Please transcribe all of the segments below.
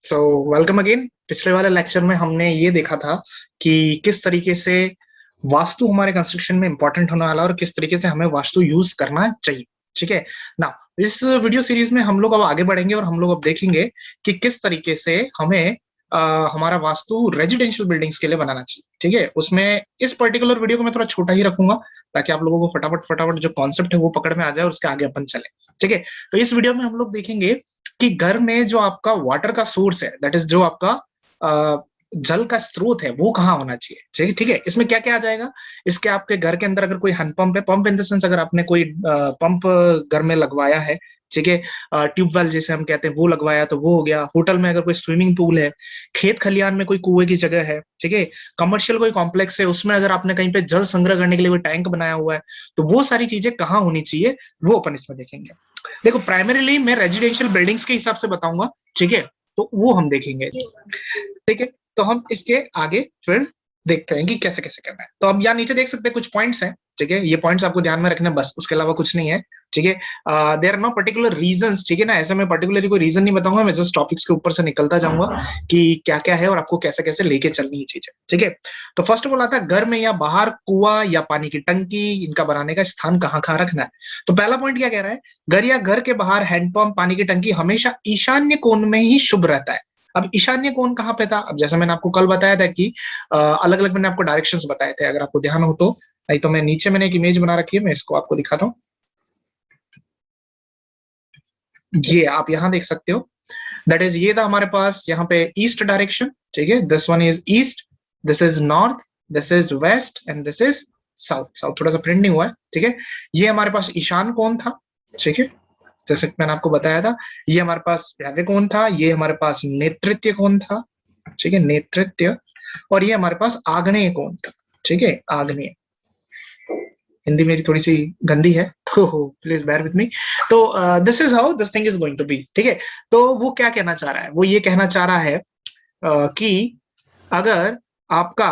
So welcome again. पिछले वाले lecture में हमने ये देखा था कि किस तरीके से वास्तु हमारे कंस्ट्रक्शन में इंपॉर्टेंट होने वाला है और किस तरीके से हमें वास्तु यूज करना चाहिए। ठीक है ना। इस वीडियो सीरीज में हम लोग अब आगे बढ़ेंगे और हम लोग अब देखेंगे कि किस तरीके से हमें हमारा वास्तु रेजिडेंशियल बिल्डिंग्स के लिए बनाना चाहिए। ठीक है, उसमें इस पर्टिकुलर वीडियो को मैं थोड़ा छोटा ही रखूंगा ताकि आप लोगों को फटाफट फटाफट जो कॉन्सेप्ट है वो पकड़ में आ जाए और उसके आगे अपन चले। ठीक है, तो इस वीडियो में हम लोग देखेंगे कि घर में जो आपका वाटर का सोर्स है, दैट इज जो आपका जल का स्रोत है, वो कहाँ होना चाहिए। ठीक है, इसमें क्या क्या आ जाएगा। इसके आपके घर के अंदर अगर कोई हैंडपंप है, पंप इन द सेंस अगर आपने कोई पंप घर में लगवाया है, ठीक है, ट्यूबवेल जैसे हम कहते हैं वो लगवाया तो वो हो गया। होटल में अगर कोई स्विमिंग पूल है, खेत खलियान में कोई कुएं की जगह है, ठीक है, कमर्शियल कोई कॉम्प्लेक्स है, उसमें अगर आपने कहीं पे जल संग्रह करने के लिए कोई टैंक बनाया हुआ है, तो वो सारी चीजें कहाँ होनी चाहिए वो अपन इसमें देखेंगे। देखो, प्राइमरीली मैं रेजिडेंशियल बिल्डिंग्स के हिसाब से बताऊंगा, ठीक है, तो वो हम देखेंगे। ठीक है, तो हम इसके आगे फिर देखते हैं कि कैसे कैसे करना है। तो हम यहाँ नीचे देख सकते हैं कुछ पॉइंट्स हैं। ठीक है, ये पॉइंट्स आपको ध्यान में रखना बस, उसके अलावा कुछ नहीं है। ठीक है, there are no particular reasons. ठीक है ना, ऐसे मैं पर्टिकुलरली कोई रीजन नहीं बताऊंगा, मैं जस्ट टॉपिक्स के ऊपर से निकलता जाऊंगा कि क्या क्या है और आपको कैसे कैसे लेके चलनी है चीजें। ठीक है, तो फर्स्ट ऑफ ऑल आता है घर में या बाहर कुआं या पानी की टंकी, इनका बनाने का स्थान कहाँ कहाँ रखना है। तो पहला पॉइंट क्या कह रहा है, घर या घर के बाहर हैंडपंप पानी की टंकी हमेशा ईशान्य कोण में ही शुभ रहता है। अब ईशान्य कोण कहाँ पे था, अब जैसा मैंने आपको कल बताया था कि अलग अलग मैंने आपको डायरेक्शंस बताए थे, अगर आपको ध्यान हो तो। नहीं तो मैं नीचे मैंने एक इमेज बना रखी है, मैं इसको आपको दिखाता हूँ। ये आप यहाँ देख सकते हो, दैट इज ये था हमारे पास यहाँ पे ईस्ट डायरेक्शन। ठीक है, this one is east, this is north, this is west and this is south. South थोड़ा सा प्रिंट नहीं हुआ है। ठीक है, ये हमारे पास ईशान कोण था। ठीक है, जैसे मैंने आपको बताया था, ये हमारे पास व्याव्य कोण था, ये हमारे पास नेतृत्य कोण था। ठीक है, नेतृत्य, और ये हमारे पास आग्नेय कोण था। ठीक है, आग्नेय। हिंदी मेरी थोड़ी सी गंदी है तो प्लीज बेयर विथ मी। तो this is how this thing is going to be. ठीक है, तो वो क्या कहना चाह रहा है, वो ये कहना चाह रहा है कि अगर आपका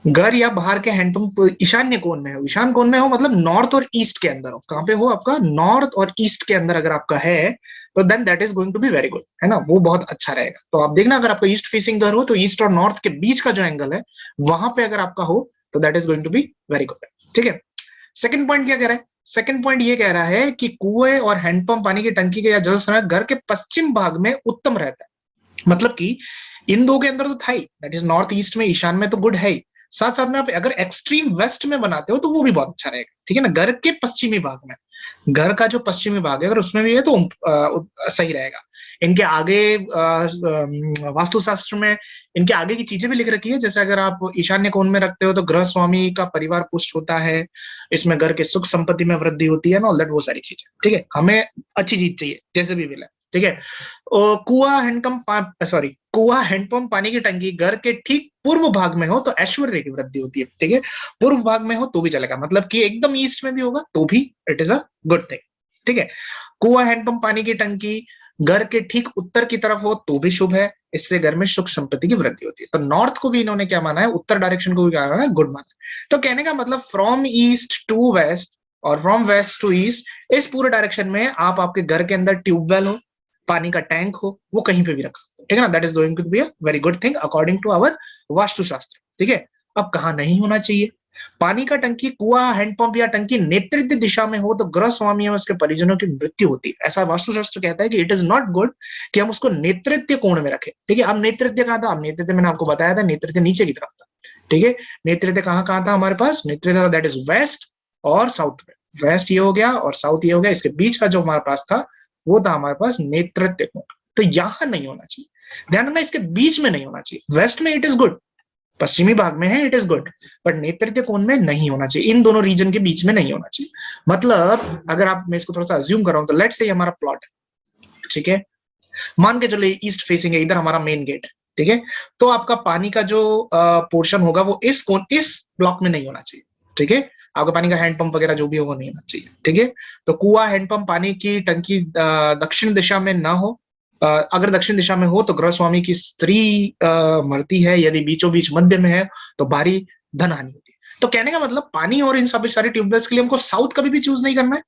घर या बाहर के हैंडपंप ईशान्य कोण में हो, ईशान कोण में हो मतलब नॉर्थ और ईस्ट के अंदर हो, कहाँ पे हो आपका, नॉर्थ और ईस्ट के अंदर अगर आपका है, तो then that is going to be very good, है ना, वो बहुत अच्छा रहेगा। तो आप देखना, अगर आपका ईस्ट फेसिंग घर हो तो ईस्ट और नॉर्थ के बीच का जो एंगल है वहां पे अगर आपका हो तो that is going to be very good. ठीक है, सेकंड पॉइंट क्या कह रहा है, सेकंड पॉइंट ये कह रहा है कि कुएं और हैंडपंप पानी की टंकी के या जल संग्रह घर के पश्चिम भाग में उत्तम रहता है। मतलब कि इन दो के अंदर तो था ही, दैट इज नॉर्थ ईस्ट में, ईशान में तो गुड है ही, साथ साथ में आप अगर एक्सट्रीम वेस्ट में बनाते हो तो वो भी बहुत अच्छा रहेगा। ठीक है ना, घर के पश्चिमी भाग में, घर का जो पश्चिमी भाग है अगर उसमें भी है तो सही रहेगा। इनके आगे वास्तुशास्त्र में इनके आगे की चीजें भी लिख रखी है, जैसे अगर आप ईशान्य कोण में रखते हो तो गृह स्वामी का परिवार पुष्ट होता है, इसमें घर के सुख संपत्ति में वृद्धि होती है ना, ऑल दैट, वो सारी चीजें। ठीक है, हमें अच्छी चीज चाहिए जैसे भी मिले। ठीक है, कुआ हैंडपंप पानी की टंकी घर के ठीक पूर्व भाग में हो तो ऐश्वर्य की वृद्धि होती है। ठीक है, पूर्व भाग में हो तो भी चलेगा, मतलब कि एकदम ईस्ट में भी होगा तो भी it is a good thing. ठीक है, कुआ हैंडपंप पानी की टंकी घर के ठीक उत्तर की तरफ हो तो भी शुभ है, इससे घर में सुख संपत्ति की वृद्धि होती है। तो नॉर्थ को भी इन्होंने क्या माना है, उत्तर डायरेक्शन को भी क्या माना है, गुड माना है। तो कहने का मतलब फ्रॉम ईस्ट टू वेस्ट और फ्रॉम वेस्ट टू ईस्ट, इस पूरे डायरेक्शन में आप आपके घर के अंदर ट्यूबवेल हो, पानी का टैंक हो, वो कहीं पे भी रख सकते हो। ठीक है ना, that is going to be a very good thing according to our Vastushastra. ठीक है, अब कहाँ नहीं होना चाहिए, पानी का टंकी, कुआं, हैंडपंप या टंकी नेतृत्व दिशा में हो तो गृह स्वामी और उसके परिजनों की मृत्यु होती है। ऐसा वास्तुशास्त्र कहता है कि इट इज नॉट गुड कि हम उसको नेतृत्व कोण में रखें। ठीक है, अब नेतृत्व कहाँ था, अब नेतृत्व मैंने आपको बताया था, नेतृत्व नीचे की तरफ था। ठीक है, नेतृत्व कहाँ कहाँ था हमारे पास, नेतृत्व दैट इज वेस्ट और साउथ में, वेस्ट ये हो गया और साउथ ये हो गया, इसके बीच का जो हमारे पास था वो था हमारे पास नेतृत्व कोण। तो यहां नहीं होना चाहिए, ध्यान रखना, इसके बीच में नहीं होना चाहिए। वेस्ट में इट इज गुड, पश्चिमी भाग में है इट इज गुड, बट नेतृत्व कोण में नहीं होना चाहिए, इन दोनों रीजन के बीच में नहीं होना चाहिए। मतलब अगर आप, मैं इसको थोड़ा सा अज्यूम कर रहा हूं, तो लेट्स से हमारा प्लॉट है। ठीक है, मान के चलो ईस्ट फेसिंग है, इधर हमारा मेन गेट है। ठीक है, तो आपका पानी का जो पोर्शन होगा वो इस ब्लॉक में नहीं होना चाहिए। ठीक है, आपका पानी का हैंडपंप वगैरह जो भी हो वो नहीं होना चाहिए। ठीक है, तो कुआ, हैंडपंप, पानी की टंकी दक्षिण दिशा में ना हो, अगर दक्षिण दिशा में हो तो गृह स्वामी की स्त्री मरती है, यदि बीचों बीच मध्य में है तो भारी धन हानि होती है। तो कहने का मतलब पानी और इन सभी सारे ट्यूबवेल्स के लिए हमको साउथ कभी भी चूज नहीं करना है,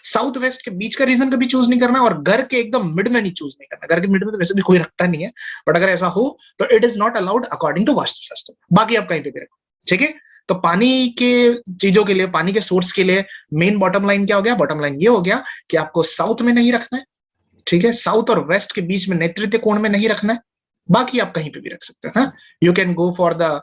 साउथ वेस्ट के बीच का रीजन कभी चूज नहीं करना है, और घर के एकदम मिड में नहीं चूज नहीं करना। घर के मिड में तो वैसे भी कोई रखता नहीं है, बट अगर ऐसा हो तो it is not allowed according to Vastushastra. बाकी आप कहीं पे भी रखो, ठीक है। तो पानी के चीजों के लिए, पानी के सोर्स के लिए मेन बॉटम लाइन क्या हो गया? बॉटम लाइन ये हो गया कि आपको साउथ में नहीं रखना है, ठीक है, साउथ और वेस्ट के बीच में नेतृत्व कोण में नहीं रखना है। बाकी आप कहीं पे भी रख सकते हैं। You can go for the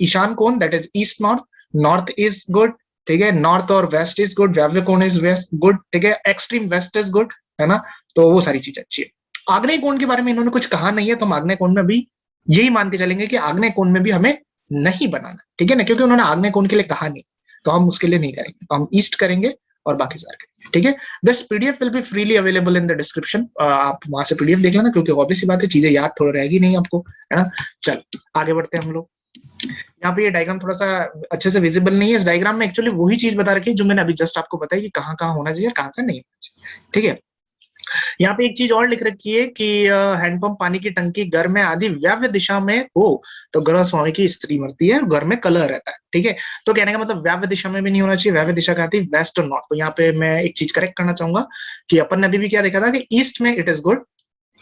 Ishan kon, that is east north, north is good, ठीक है, नॉर्थ और वेस्ट इज गुड, व्याव्य कोण इज वेस्ट गुड, ठीक है, एक्सट्रीम वेस्ट इज गुड, है ना। तो वो सारी चीज अच्छी है। आग्नेय कोण के बारे में इन्होंने कुछ कहा नहीं है, तो हम आग्नेय कोण में भी यही मान के चलेंगे कि आग्नेय कोण में भी हमें नहीं बनाना, ठीक है ना, क्योंकि उन्होंने आग्नेय कोण के लिए कहा नहीं, तो हम उसके लिए नहीं करेंगे, तो हम ईस्ट करेंगे और बाकी सारे करेंगे, ठीक है। This PDF will be freely available in the description, आप वहां से पीडीएफ देख लेना, क्योंकि ऑब्वियस सी बात है चीजें याद थोड़ा रहेगी नहीं आपको, है ना। चलो आगे बढ़ते हैं हम लोग। यहाँ पे ये डायग्राम थोड़ा सा अच्छे से विजिबल नहीं है, इस डायग्राम में एक्चुअली वही चीज बता रखी है जो मैंने अभी जस्ट आपको बताई कि कहाँ कहाँ होना चाहिए और कहाँ कहाँ नहीं होना चाहिए, ठीक है। यहाँ पे एक चीज और लिख रखी है कि हैंडपंप, पानी की टंकी घर में आदि व्याव्य दिशा में हो तो ग्रह स्वामी की स्त्री मरती है, घर में कलह रहता है, ठीक है। तो कहने का मतलब व्याव्य दिशा में भी नहीं होना चाहिए। व्याव्य दिशा कहती है वेस्ट और नॉर्थ। तो यहाँ पे मैं एक चीज करेक्ट करना चाहूंगा कि अपन ने अभी भी क्या देखा था कि ईस्ट में it is good,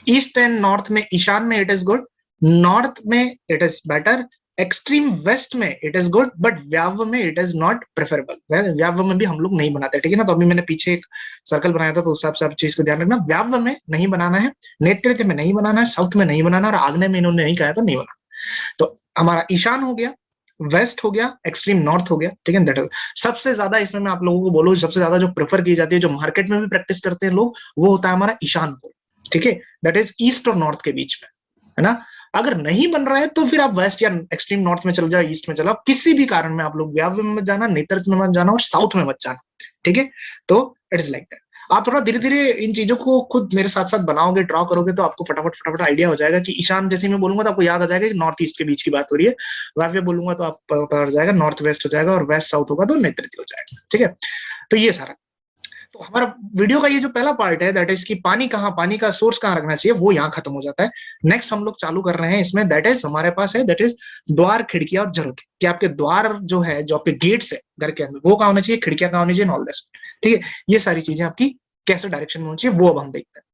east and north में, ईशान में इट इज गुड, नॉर्थ में it is better, extreme west में इट इज गुड, बट व्याव में इट इज नॉट प्रेफरेबल। व्याव में भी हम लोग नहीं बनाते, ठीक है ना। तो अभी मैंने पीछे एक सर्कल बनाया था, तो उस हिसाब से आप चीज को ध्यान रखना। व्याव में नहीं बनाना है, नेतृत्व में नहीं बनाना है, साउथ में नहीं बनाना, और आग्नेय में इन्होंने नहीं कहा तो नहीं बनाना। तो हमारा ईशान हो गया, वेस्ट हो गया, एक्सट्रीम नॉर्थ हो गया, ठीक है। दैट इज सबसे ज्यादा, इसमें मैं आप लोगों को बोलूं, सबसे ज्यादा जो प्रेफर की जाती है, जो मार्केट में भी प्रैक्टिस करते हैं लोग, वो होता है हमारा ईशान कोण, ठीक है। दैट इज ईस्ट और नॉर्थ के बीच में, है ना। अगर नहीं बन रहा है तो फिर आप वेस्ट या एक्सट्रीम नॉर्थ में चल जाओ, ईस्ट में चलो, किसी भी कारण में आप लोग व्याव्य में मत जाना, नेतृत्व में मत जाना, और साउथ में मत जाना, ठीक है। तो इट इज लाइक दैट। आप थोड़ा धीरे धीरे इन चीजों को खुद मेरे साथ साथ बनाओगे, ड्रॉ करोगे, तो आपको फटाफट फटाफट आइडिया हो जाएगा कि ईशान जैसे मैं बोलूंगा तो आपको याद आ जाएगा कि नॉर्थ ईस्ट के बीच की बात हो रही है। वायव्य बोलूंगा तो आप पता जाएगा नॉर्थ वेस्ट हो जाएगा, और वेस्ट साउथ होगा तो नेतृत्व हो जाएगा, ठीक है। तो ये सारा, तो हमारा वीडियो का ये जो पहला पार्ट है, दैट इज कि पानी कहाँ, पानी का सोर्स कहाँ रखना चाहिए, वो यहाँ खत्म हो जाता है। नेक्स्ट हम लोग चालू कर रहे हैं इसमें, दैट इज हमारे पास है, दैट इज द्वार, खिड़कियां और झरोखे। कि आपके द्वार जो है, जो आपके गेट्स है घर के अंदर, वो कहाँ होना चाहिए, खिड़कियां कहाँ होनी चाहिए, ऑल दिस, ठीक है। ये सारी चीजें आपकी कैसे डायरेक्शन में होनी चाहिए, वो अब हम देखते हैं।